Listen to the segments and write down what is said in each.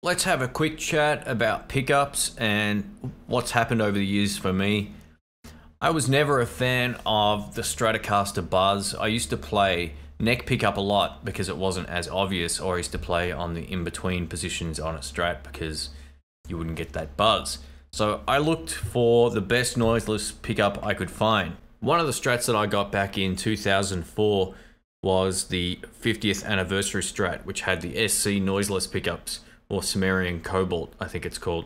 let's have a quick chat about pickups and what's happened over the years for me. I was never a fan of the Stratocaster buzz. I used to play neck pickup a lot because it wasn't as obvious, or I used to play on the in-between positions on a Strat because you wouldn't get that buzz. So I looked for the best noiseless pickup I could find. One of the Strats that I got back in 2004 was the 50th anniversary Strat, which had the SC noiseless pickups, or Sumerian Cobalt, I think it's called.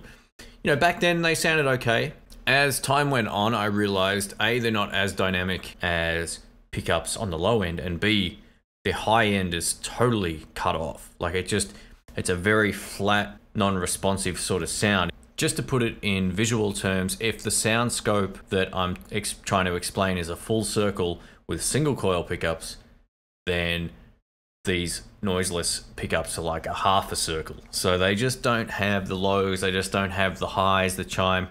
You know, back then they sounded okay. As time went on, I realized A, they're not as dynamic as pickups on the low end, and B, the high end is totally cut off. Like it's a very flat, non-responsive sort of sound. Just to put it in visual terms, if the sound scope that I'm trying to explain is a full circle with single coil pickups, then these noiseless pickups are like a half a circle. So they just don't have the lows, they just don't have the highs, the chime,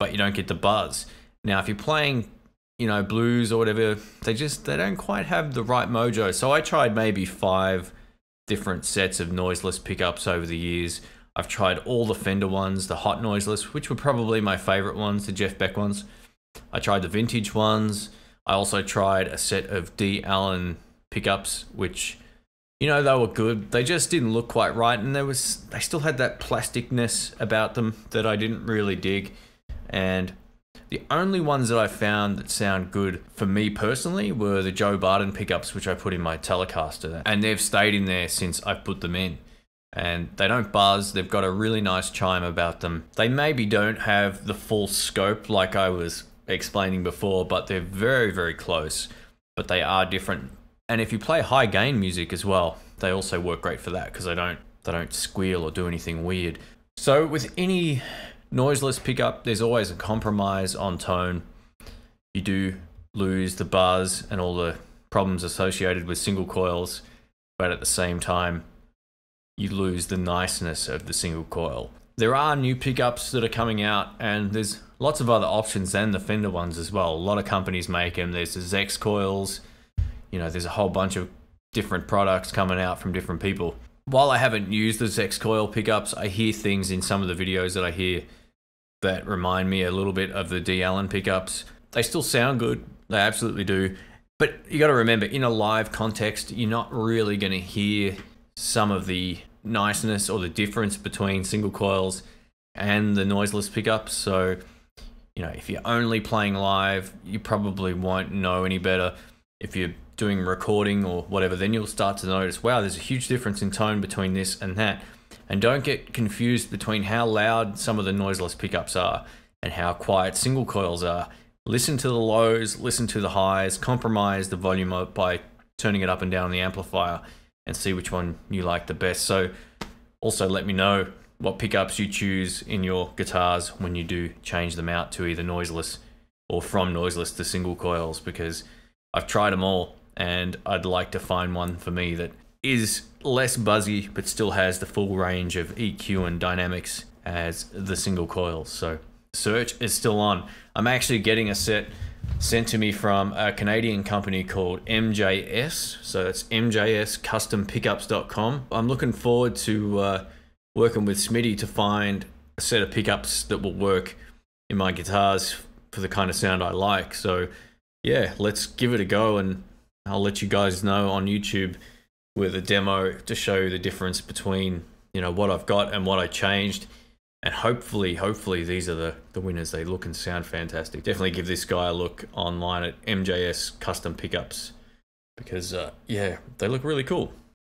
but you don't get the buzz. Now, if you're playing, you know, blues or whatever, they don't quite have the right mojo. So I tried maybe 5 different sets of noiseless pickups over the years. I've tried all the Fender ones, the hot noiseless, which were probably my favorite ones, the Jeff Beck ones. I tried the vintage ones. I also tried a set of D. Allen pickups, which, you know, they were good. They just didn't look quite right, and they still had that plasticness about them that I didn't really dig. And the only ones that I found that sound good for me personally were the Joe Barton pickups, which I put in my Telecaster, and they've stayed in there since I've put them in. And they don't buzz, they've got a really nice chime about them. They maybe don't have the full scope like I was explaining before, but they're very, very close. But they are different. And if you play high gain music as well, they also work great for that because they don't squeal or do anything weird. So with any noiseless pickup, there's always a compromise on tone. You do lose the buzz and all the problems associated with single coils, but at the same time, you lose the niceness of the single coil. There are new pickups that are coming out, and there's lots of other options than the Fender ones as well. A lot of companies make them. There's the Zex coils. You know, there's a whole bunch of different products coming out from different people. While I haven't used the Zex coil pickups, I hear things in some of the videos that I hear that remind me a little bit of the D. Allen pickups. They still sound good. They absolutely do. But you got to remember, in a live context, you're not really going to hear some of the niceness or the difference between single coils and the noiseless pickups. So, you know, if you're only playing live, you probably won't know any better. If you're doing recording or whatever, then you'll start to notice, wow, there's a huge difference in tone between this and that. And don't get confused between how loud some of the noiseless pickups are and how quiet single coils are. Listen to the lows, listen to the highs, compromise the volume up by turning it up and down on the amplifier, and see which one you like the best. So also let me know what pickups you choose in your guitars when you do change them out to either noiseless or from noiseless to single coils, because I've tried them all and I'd like to find one for me that is less buzzy but still has the full range of EQ and dynamics as the single coils. So search is still on. I'm actually getting a set sent to me from a Canadian company called MJS. So it's mjscustompickups.com. I'm looking forward to working with Smitty to find a set of pickups that will work in my guitars for the kind of sound I like. So yeah, let's give it a go, and I'll let you guys know on YouTube with a demo to show you the difference between, you know, what I've got and what I changed. And hopefully these are the winners. They look and sound fantastic. Definitely give this guy a look online at MJS Custom Pickups because, yeah, they look really cool.